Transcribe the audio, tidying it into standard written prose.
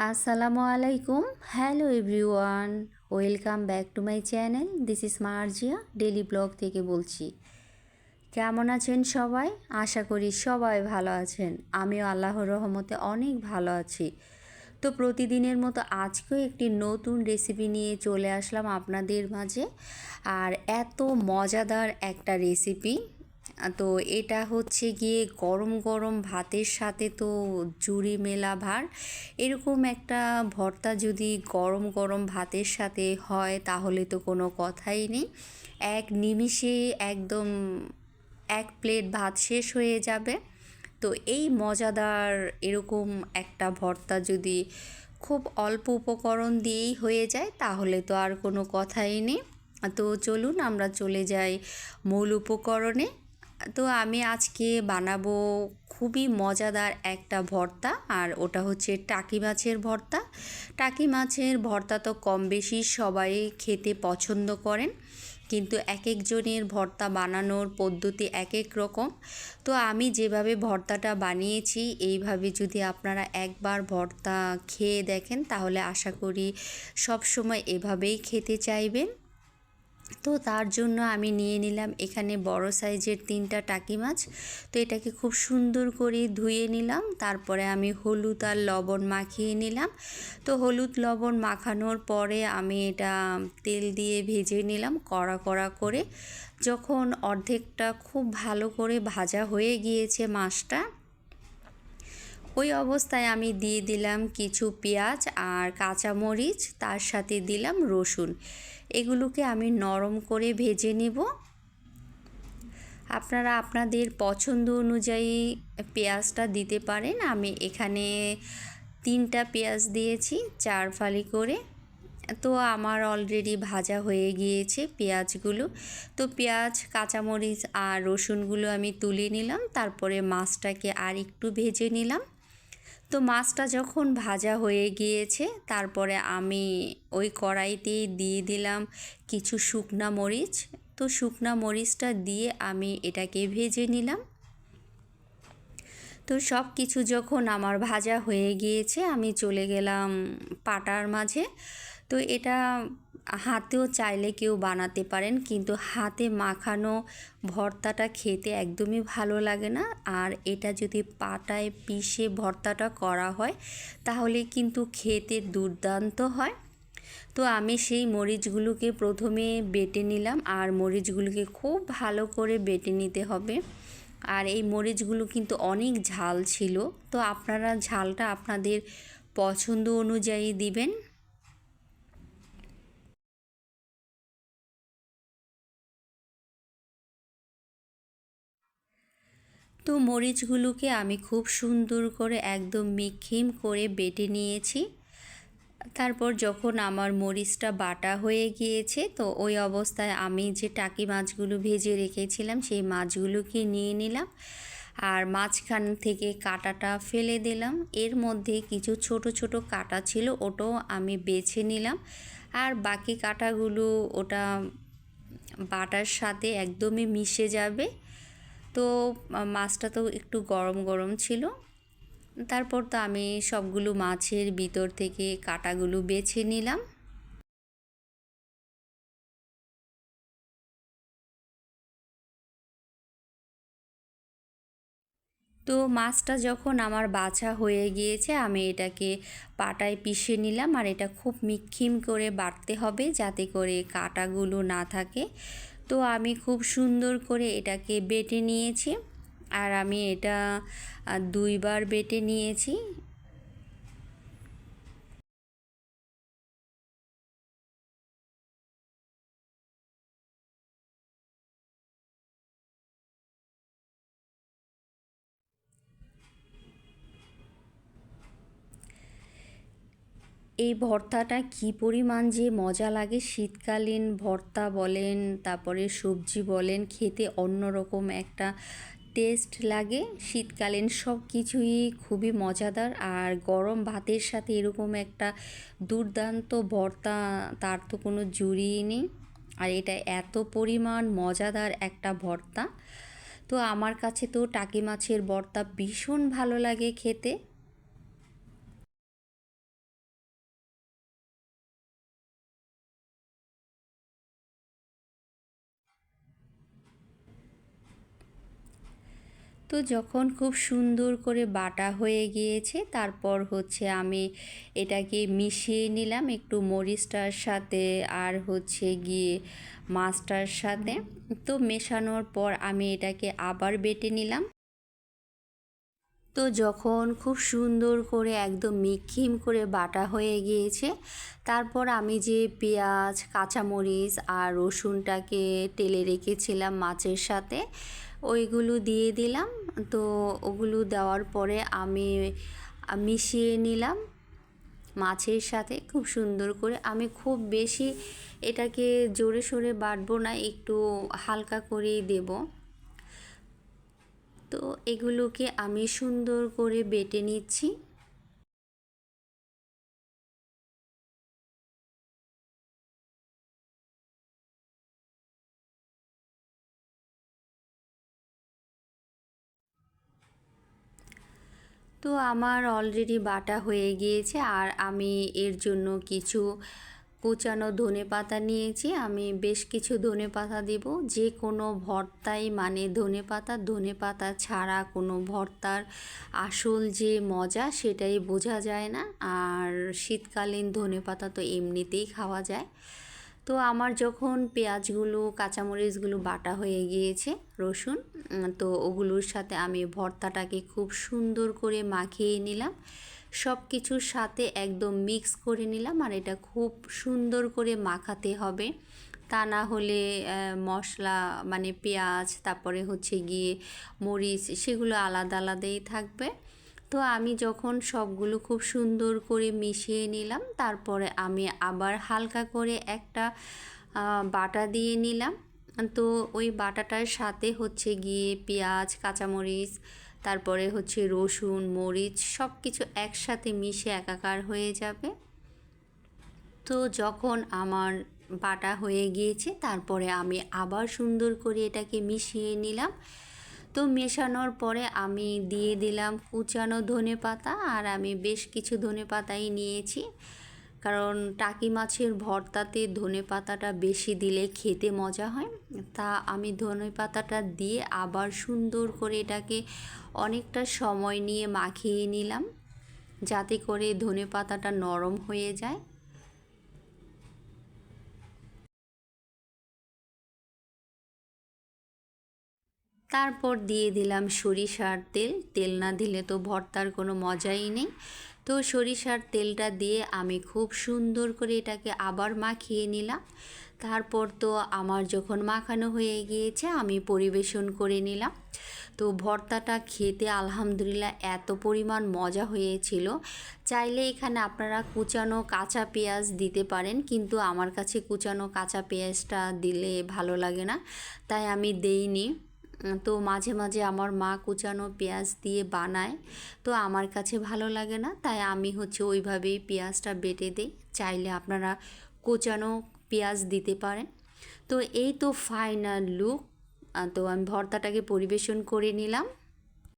আসসালামু আলাইকুম। Hello everyone, welcome back to my channel. This is Marjia daily blog থেকে বলছি। কেমন আছেন সবাই? আশা করি সবাই ভালো আছেন। আমিও আল্লাহর রহমতে অনেক ভালো আছি। তো প্রতিদিনের মতো আজকেও একটি নতুন রেসিপি নিয়ে চলে আসলাম আপনাদের মাঝে। আর এত মজাদার একটা রেসিপি, তো এটা হচ্ছে গিয়ে গরম গরম ভাতের সাথে তো জুড়ি মেলা ভার। এরকম একটা ভর্তা যদি গরম গরম ভাতের সাথে হয় তাহলে তো কোনো কথাই নেই। এক নিমিষে একদম এক প্লেট ভাত শেষ হয়ে যাবে। তো এই মজাদার এরকম একটা ভর্তা যদি খুব অল্প উপকরণ দিয়েই হয়ে যায় তাহলে তো আর কোনো কথাই নেই। তো চলুন আমরা চলে যাই মূল উপকরণে। তো আমি আজকে বানাবো খুবই মজাদার একটা ভর্তা, আর ওটা হচ্ছে টাকি মাছের ভর্তা। টাকি মাছের ভর্তা তো কম বেশি সবাই খেতে পছন্দ করেন, কিন্তু এক একজনের ভর্তা বানানোর পদ্ধতি এক এক রকম। তো আমি যেভাবে ভর্তাটা বানিয়েছি এইভাবে যদি আপনারা একবার ভর্তা খেয়ে দেখেন তাহলে আশা করি সব সময় এভাবেই খেতে চাইবেন। তো তার জন্য আমি নিয়ে নিলাম এখানে বড় সাইজের 3টা টাকি মাছ। তো এটাকে খুব সুন্দর করে ধুয়ে নিলাম, তারপরে আমি হলুদ আর লবণ মাখিয়ে নিলাম। তো হলুদ লবণ মাখানোর পরে আমি এটা তেল দিয়ে ভেজে নিলাম কড়া কড়া করে। যখন অর্ধেকটা খুব ভালো করে ভাজা হয়ে গিয়েছে মাছটা, ওই অবস্থায় আমি দিয়ে দিলাম কিছু পেঁয়াজ আর কাঁচামরিচ, তার সাথে দিলাম রসুন। এগুলোকে আমি নরম করে ভেজে নেব। আপনারা আপনাদের পছন্দ অনুযায়ী পেঁয়াজটা দিতে পারেন। আমি এখানে 3টা পেঁয়াজ দিয়েছি 4 ফালি করে। তো আমার অলরেডি ভাজা হয়ে গিয়েছে পেঁয়াজগুলো। তো পেঁয়াজ, কাঁচামরিচ আর রসুনগুলো আমি তুলে নিলাম, তারপরে মাছটাকে আর একটু ভেজে নিলাম। তো মাছটা যখন ভাজা হয়ে গিয়েছে তারপরে আমি ওই কড়াইতেই দিয়ে দিলাম কিছু শুকনা মরিচ। তো শুকনা মরিচটা দিয়ে আমি এটাকে ভেজে নিলাম। তো সব কিছু যখন আমার ভাজা হয়ে গিয়েছে আমি চলে গেলাম পাটার মাঝে। তো এটা হাতেও চাইলে কেউ বানাতে পারেন, কিন্তু হাতে মাখানো ভর্তাটা খেতে একদমই ভালো লাগে না। আর এটা যদি পাটায় পিষে ভর্তাটা করা হয় তাহলে কিন্তু খেতে দুর্দান্ত হয়। তো আমি সেই মরিচগুলোকে প্রথমে বেটে নিলাম, আর মরিচগুলোকে খুব ভালো করে বেটে নিতে হবে। আর এই মরিচগুলো কিন্তু অনেক ঝাল ছিল, তো আপনারা ঝালটা আপনাদের পছন্দ অনুযায়ী দিবেন। তো মরিচগুলোকে আমি খুব সুন্দর করে একদম মিহিন করে বেটে নিয়েছি। তারপর যখন আমার মরিচটা বাটা হয়ে গিয়েছে তো ওই অবস্থায় আমি যে টাকি মাছগুলো ভেজে রেখেছিলাম সেই মাছগুলোকে নিয়ে নিলাম, আর মাঝখান থেকে কাঁটাটা ফেলে দিলাম। এর মধ্যে কিছু ছোট ছোট কাঁটা ছিল, ওটাও আমি বেছে নিলাম। আর বাকি কাঁটাগুলো ওটা বাটার সাথে একদমই মিশে যাবে। তো মাছটা তো একটু গরম গরম ছিল। তারপর তো আমি সবগুলো মাছের ভিতর থেকে কাঁটাগুলো বেছে নিলাম। তো মাছটা যখন আমার বাছা হয়ে গিয়েছে আমি এটাকে পাটায় পিষে নিলাম, আর এটা খুব মিক্ষিম করে বাটতে হবে যাতে করে কাঁটাগুলো না থাকে। তো আমি খুব সুন্দর করে এটাকে বেটে নিয়েছি, আর আমি এটা 2বার বেটে নিয়েছি। এই ভর্তাটা কী পরিমাণ যে মজা লাগে! শীতকালীন ভর্তা বলেন, তারপরে সবজি বলেন, খেতে অন্যরকম একটা টেস্ট লাগে। শীতকালীন সব কিছুই খুবই মজাদার, আর গরম ভাতের সাথে এরকম একটা দুর্দান্ত ভর্তা, তার তো কোনো জুড়িই নেই। আর এটা এত পরিমাণ মজাদার একটা ভর্তা। তো আমার কাছে তো টাকি মাছের ভর্তা ভীষণ ভালো লাগে খেতে। তো যখন খুব সুন্দর করে বাটা হয়ে গিয়েছে তারপর হচ্ছে আমি এটাকে মিশিয়ে নিলাম একটু মরিচটার সাথে আর হচ্ছে গিয়ে মাছটার সাথে। তো মেশানোর পর আমি এটাকে আবার বেটে নিলাম। তো যখন খুব সুন্দর করে একদম মিহিন করে বাটা হয়ে গিয়েছে তারপর আমি যে পেঁয়াজ কাঁচামরিচ আর রসুনটাকে টেলে রেখেছিলাম মাছের সাথে ওইগুলো দিয়ে দিলাম। তো ওগুলো দেওয়ার পরে আমি মিশিয়ে নিলাম মাছের সাথে খুব সুন্দর করে। আমি খুব বেশি এটাকে জোরে সোরে বাটবো না, একটু হালকা করেই দেব। তো এগুলোকে আমি সুন্দর করে বেটে নিচ্ছি। তো আমার অলরেডি বাটা হয়ে গিয়েছে আর আমি এর জন্য কিছু কুচানো ধনেপাতা নিয়েছি। আমি বেশ কিছু ধনেপাতা দেব। যে কোনো ভর্তাই মানে ধনেপাতা ছাড়া কোনো ভর্তার আসল যে মজা সেটাই বোঝা যায় না। আর শীতকালীন ধনেপাতা তো এমনিতেই খাওয়া যায়। তো আমার যখন পেঁয়াজগুলো কাঁচামরিচগুলো বাটা হয়ে গিয়েছে রসুন, তো ওগুলোর সাথে আমি ভর্তাটাকে খুব সুন্দর করে মাখিয়ে নিলাম। সব কিছুর সাথে একদম মিক্স করে নিলাম আর এটা খুব সুন্দর করে মাখাতে হবে, তা না হলে মশলা মানে পেঁয়াজ তারপরে হচ্ছে গিয়ে মরিচ সেগুলো আলাদা আলাদাই থাকবে। তো আমি যখন সবগুলো খুব সুন্দর করে মিশিয়ে নিলাম তারপরে আমি আবার হালকা করে একটা বাটা দিয়ে নিলাম। তো ওই বাটাটার সাথে হচ্ছে গিয়ে পেঁয়াজ কাঁচামরিচ তারপরে হচ্ছে রসুন মরিচ সব কিছু একসাথে মিশে একাকার হয়ে যাবে। তো যখন আমার বাটা হয়ে গিয়েছে তারপরে আমি আবার সুন্দর করে এটাকে মিশিয়ে নিলাম। তো মেশানোর পরে আমি দিয়ে দিলাম কুচানো ধনেপাতা আর আমি বেশ কিছু ধনেপাতাই নিয়েছি, কারণ টাকি মাছের ভর্তাতে ধনেপাতাটা বেশি দিলে খেতে মজা হয়। তা আমি ধনেপাতাটা দিয়ে আবার সুন্দর করে এটাকে অনেকটা সময় নিয়ে মাখিয়ে নিলাম যাতে করে ধনেপাতাটা নরম হয়ে যায়। তারপর দিয়ে দিলাম সরিষার তেল। তেল না দিলে তো ভর্তার কোনো মজাই নেই। তো সরিষার তেলটা দিয়ে আমি খুব সুন্দর করে এটাকে আবার মাখিয়ে নিলাম। তারপর তো আমার যখন মাখানো হয়ে গিয়েছে আমি পরিবেশন করে নিলাম। তো ভর্তাটা খেতে আলহামদুলিল্লাহ এত পরিমাণ মজা হয়েছিল। চাইলে এখানে আপনারা কুচানো কাঁচা পেঁয়াজ দিতে পারেন, কিন্তু আমার কাছে কুচানো কাঁচা পেঁয়াজটা দিলে ভালো লাগে না, তাই আমি দেইনি। তো মাঝে মাঝে আমার মা কুচানো পেঁয়াজ দিয়ে বানায়, তো আমার কাছে ভালো লাগে না, তাই আমি হচ্ছে ওইভাবেই পেঁয়াজটা বেটে দিই। চাইলে আপনারা কুচানো পেঁয়াজ দিতে পারেন। তো এই তো ফাইনাল লুক। তো আমি ভর্তাটাকে পরিবেশন করে নিলাম।